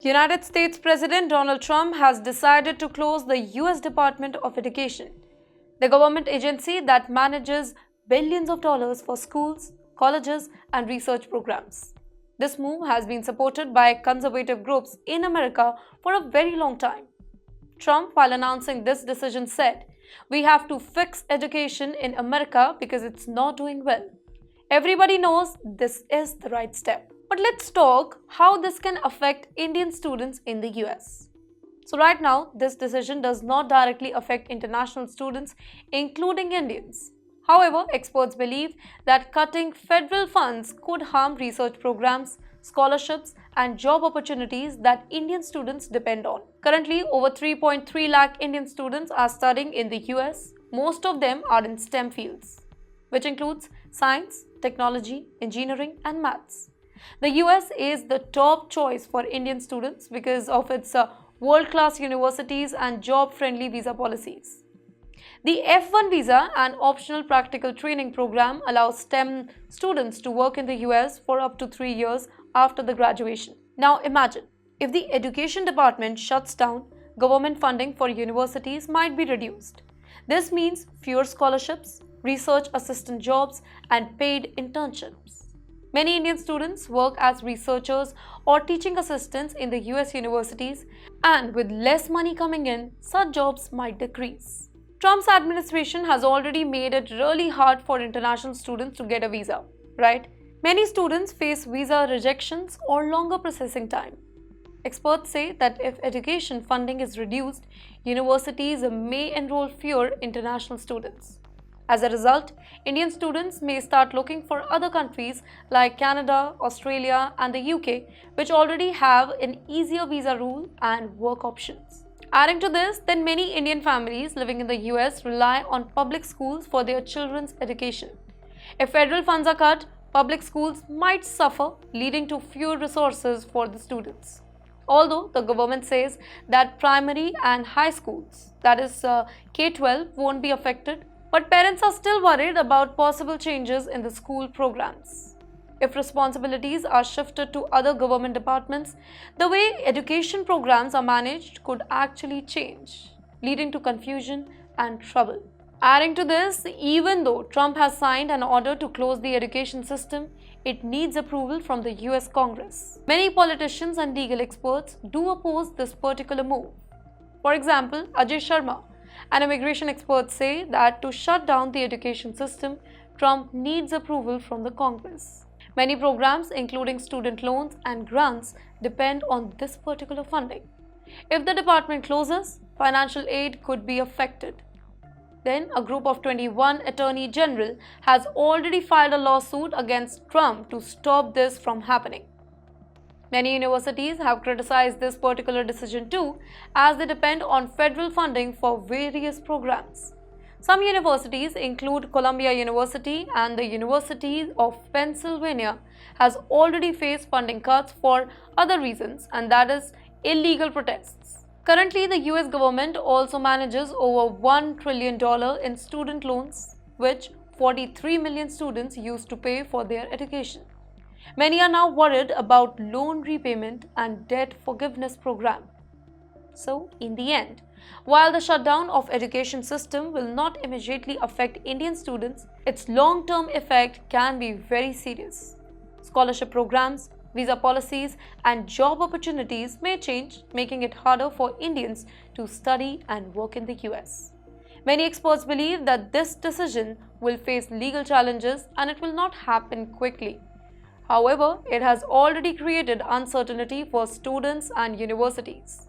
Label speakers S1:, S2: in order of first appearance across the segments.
S1: United States President Donald Trump has decided to close the US Department of Education, the government agency that manages billions of dollars for schools, colleges, and research programs. This move has been supported by conservative groups in America for a very long time. Trump, while announcing this decision, said, "We have to fix education in America because it's not doing well." Everybody knows this is the right step. But let's talk how this can affect Indian students in the US. So right now, this decision does not directly affect international students, including Indians. However, experts believe that cutting federal funds could harm research programs, scholarships, and job opportunities that Indian students depend on. Currently, over 3.3 lakh Indian students are studying in the US. Most of them are in STEM fields, which includes science, technology, engineering, and maths. The US is the top choice for Indian students because of its world-class universities and job-friendly visa policies. The F1 visa, an optional practical training program, allows STEM students to work in the US for up to 3 years after the graduation. Now imagine, if the education department shuts down, government funding for universities might be reduced. This means fewer scholarships, research assistant jobs, and paid internships. Many Indian students work as researchers or teaching assistants in the US universities, and with less money coming in, such jobs might decrease. Trump's administration has already made it really hard for international students to get a visa, right? Many students face visa rejections or longer processing time. Experts say that if education funding is reduced, universities may enroll fewer international students. As a result, Indian students may start looking for other countries like Canada, Australia, and the UK, which already have an easier visa rule and work options. Adding to this, then many Indian families living in the US rely on public schools for their children's education. If federal funds are cut, public schools might suffer, leading to fewer resources for the students. Although the government says that primary and high schools, that is K-12, won't be affected, but parents are still worried about possible changes in the school programs. If responsibilities are shifted to other government departments, the way education programs are managed could actually change, leading to confusion and trouble. Adding to this, even though Trump has signed an order to close the education system, it needs approval from the US Congress. Many politicians and legal experts do oppose this particular move. For example, Ajay Sharma, an immigration expert, say that to shut down the education system, Trump needs approval from the Congress. Many programs, including student loans and grants, depend on this particular funding. If the department closes, financial aid could be affected. Then, a group of 21 attorney general has already filed a lawsuit against Trump to stop this from happening. Many universities have criticized this particular decision too, as they depend on federal funding for various programs. Some universities, include Columbia University and the University of Pennsylvania, has already faced funding cuts for other reasons, and that is illegal protests. Currently, the US government also manages over $1 trillion in student loans, which 43 million students used to pay for their education. Many are now worried about loan repayment and debt forgiveness program. So, in the end, while the shutdown of education system will not immediately affect Indian students, its long-term effect can be very serious. Scholarship programs, visa policies, and job opportunities may change, making it harder for Indians to study and work in the US. Many experts believe that this decision will face legal challenges and it will not happen quickly. However, it has already created uncertainty for students and universities.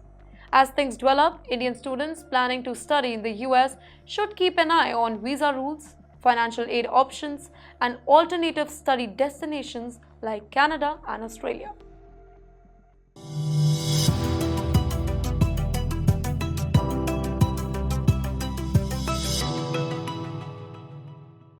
S1: As things develop, Indian students planning to study in the US should keep an eye on visa rules, financial aid options, and alternative study destinations like Canada and Australia.